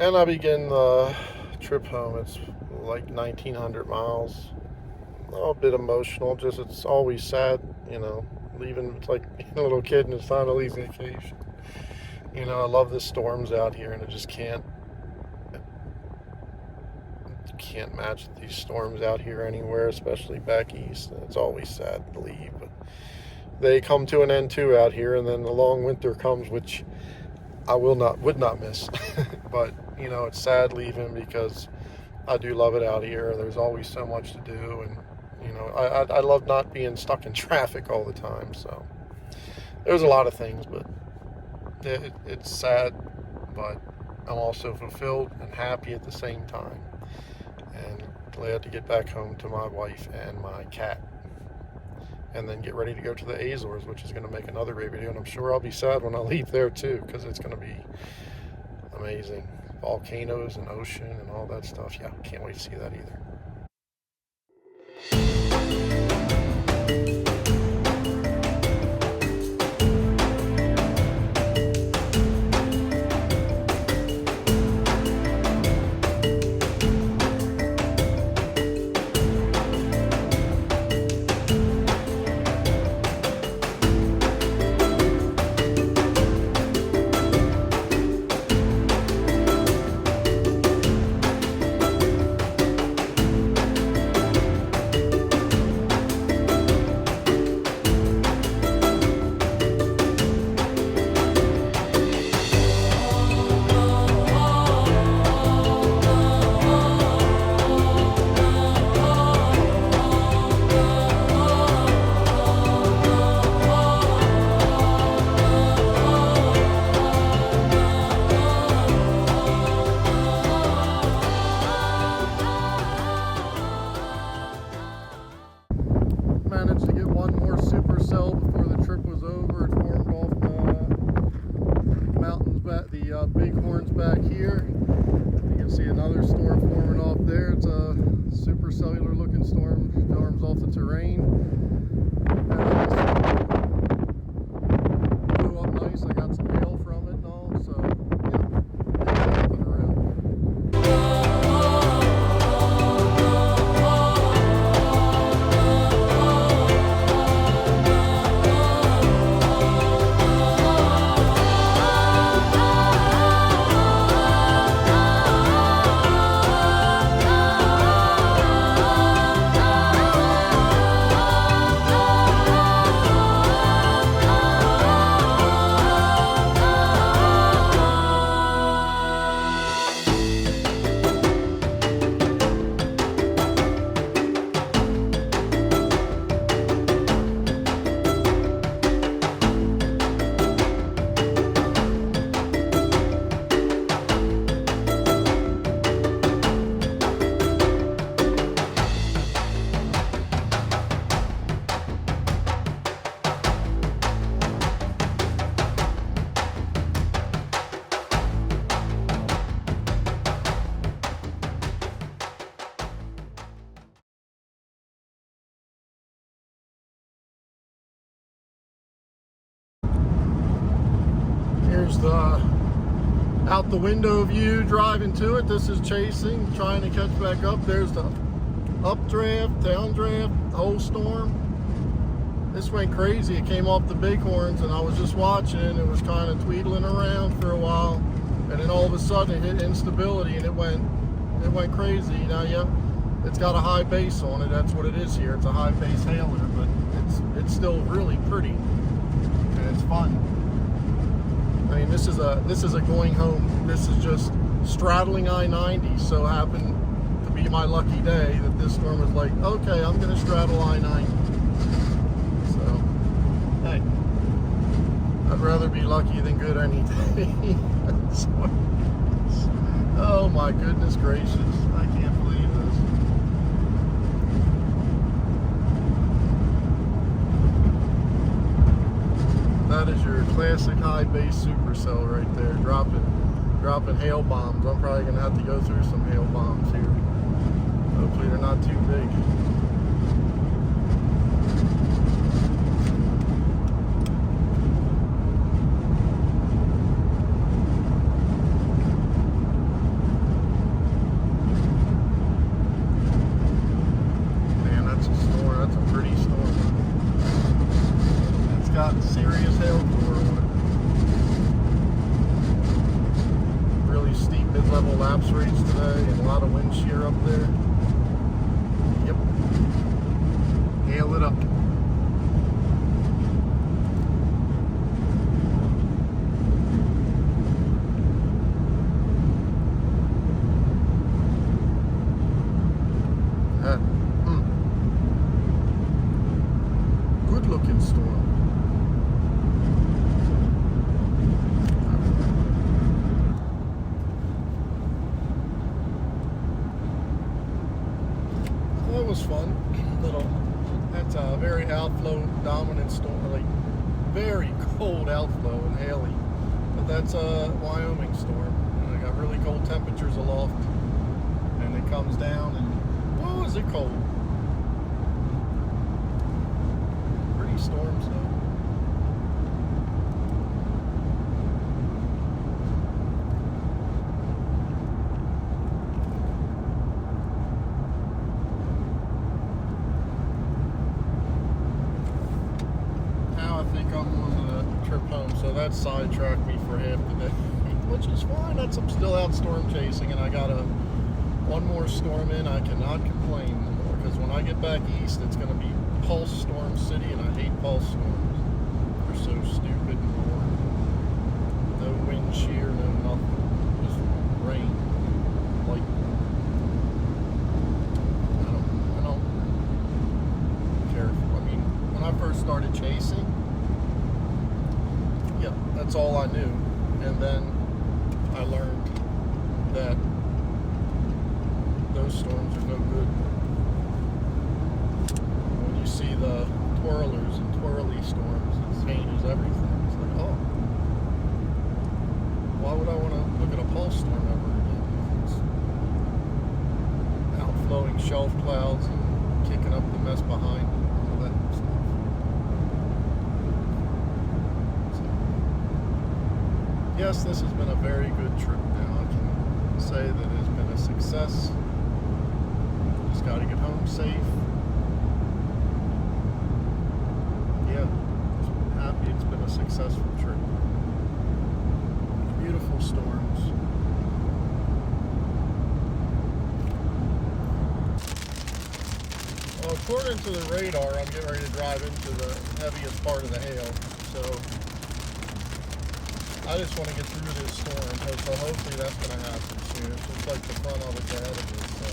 And I begin the trip home. It's like 1,900 miles. A bit emotional. Just it's always sad, leaving. It's like being a little kid and it's time to leave vacation. I love the storms out here, and I just can't match these storms out here anywhere, especially back east. It's always sad to leave, but they come to an end too out here, and then the long winter comes, which I would not miss. But it's sad leaving because I do love it out here. There's always so much to do, and I love not being stuck in traffic all the time. So there's a lot of things, but it's sad, but I'm also fulfilled and happy at the same time, and glad to get back home to my wife and my cat, and then get ready to go to the Azores, which is going to make another great video. And I'm sure I'll be sad when I leave there too, because it's going to be amazing. Volcanoes and ocean and all that stuff. Yeah, can't wait to see that either. Managed to get one more supercell before the trip was over. It formed off the mountains back, the bighorns back here. You can see another storm forming off there. It's a supercellular looking storm. Storms off the terrain. Blew up nice. I got some hail from it and all. So yeah, things happen around. Here's the out the window view driving to it. This is chasing, trying to catch back up. There's the updraft, downdraft, the whole storm. This went crazy. It came off the bighorns, and I was just watching. It was kind of tweedling around for a while, and then all of a sudden it hit instability, and it went crazy. Now, yeah, it's got a high base on it. That's what it is here. It's a high base hailer, but it's still really pretty, and it's fun. I mean, this is a going home. This is just straddling I-90. So happened to be my lucky day that this storm was like, okay, I'm going to straddle I-90. So, hey, I'd rather be lucky than good any day. Oh my goodness gracious, I can't believe this. That is your classic high base supercell right there, dropping hail bombs. I'm probably gonna have to go through some hail bombs here. Hopefully they're not too big. as hell for on it. Really steep mid-level lapse rates today and a lot of wind shear up there. Yep. Hail it up. Good looking storm. That was fun. That's a very outflow dominant storm, like very cold outflow and haily. But that's a Wyoming storm. And I got really cold temperatures aloft, and it comes down, and whoa, is it cold? Pretty storms though. I think I'm on the trip home, so that sidetracked me for half the day, which is fine. I'm still out storm chasing, and I got one more storm in. I cannot complain anymore, because when I get back east, it's going to be pulse storm city, and I hate pulse storms. They're so stupid and boring. No wind shear, no nothing. Just rain, lightning. I don't care. I mean, when I first started chasing, yeah, that's all I knew. And then I learned that those storms are no good. When you see the twirlers and twirly storms, it changes everything. It's like, oh, why would I want to look at a pulse storm ever again? It's outflowing shelf clouds and kicking up the mess behind it, all that stuff. Yes, this has been a very good trip now. I can say that it's been a success. Just got to get home safe. Yeah, I'm happy it's been a successful trip. Beautiful storms. Well, according to the radar, I'm getting ready to drive into the heaviest part of the hail. So I just want to get through this storm, so hopefully that's going to happen soon. It looks like the front of it's ahead of me, so.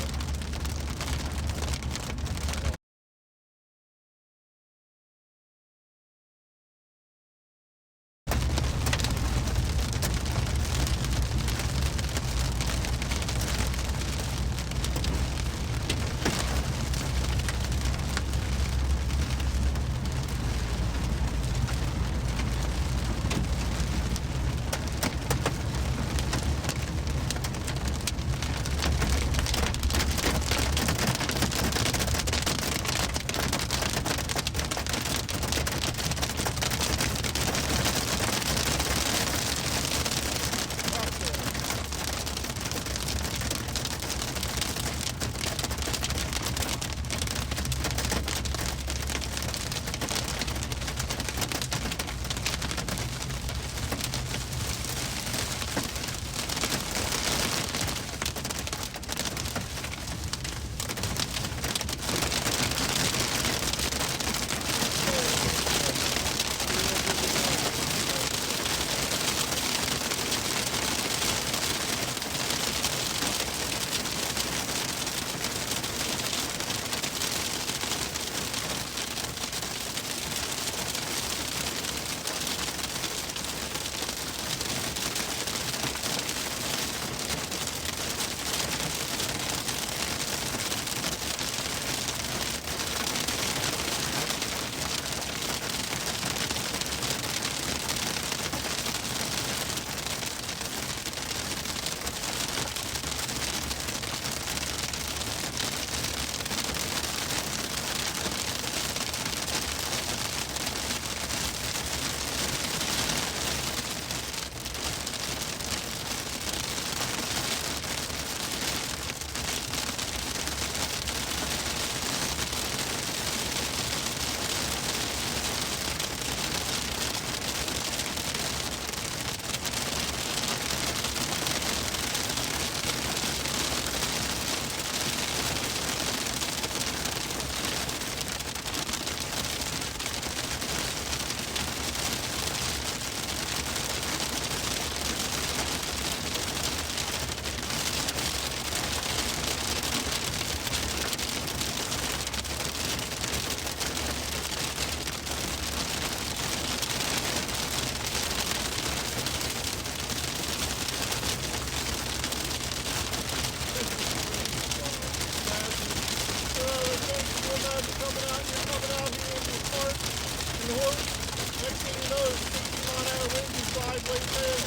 sideways there.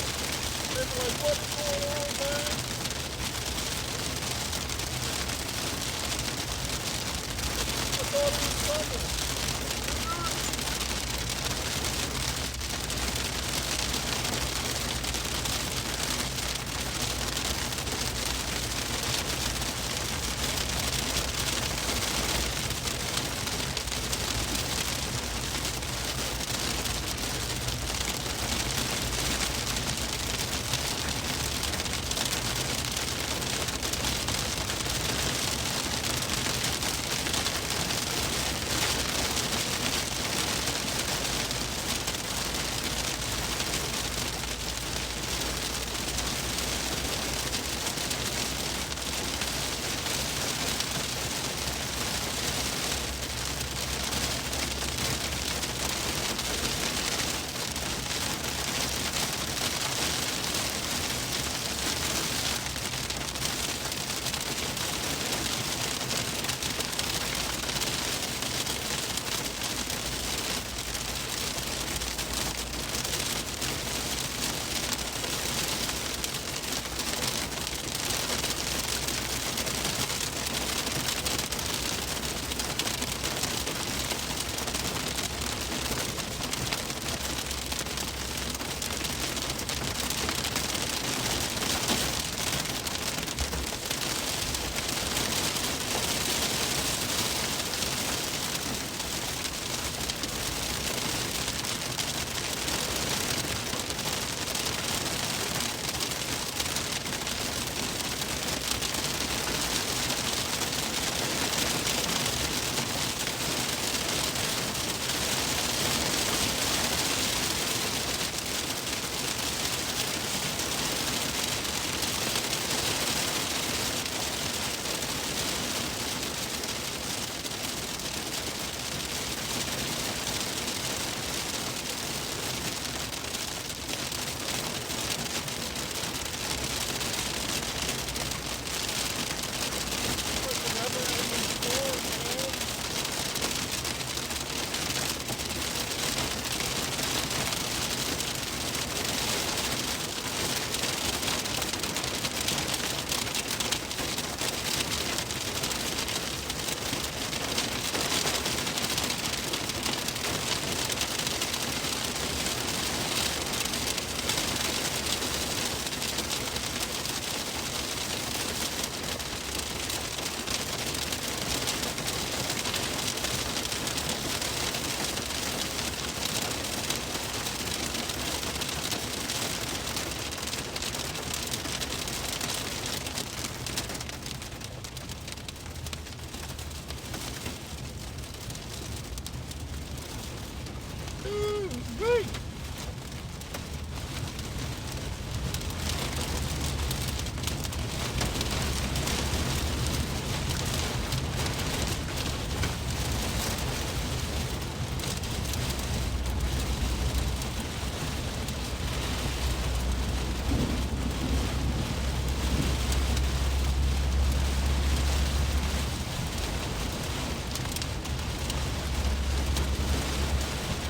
They're like, what is going on, man? I thought it was summer.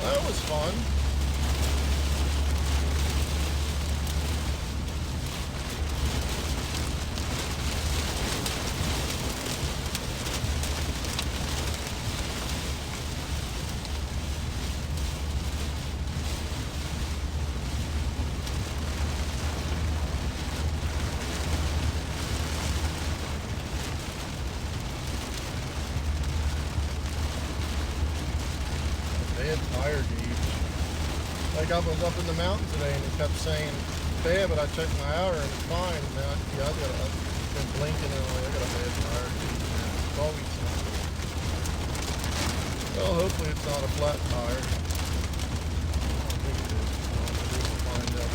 That was fun. Dead tire gauge. Like I was up in the mountain today and it kept saying bad, but I checked my hour and it's fine. And then I've been blinking and I'm like, I got a bad tire gauge. It's always something. Well, hopefully it's not a flat tire. I don't think it is. We'll find out.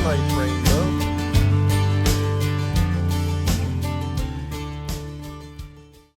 night train.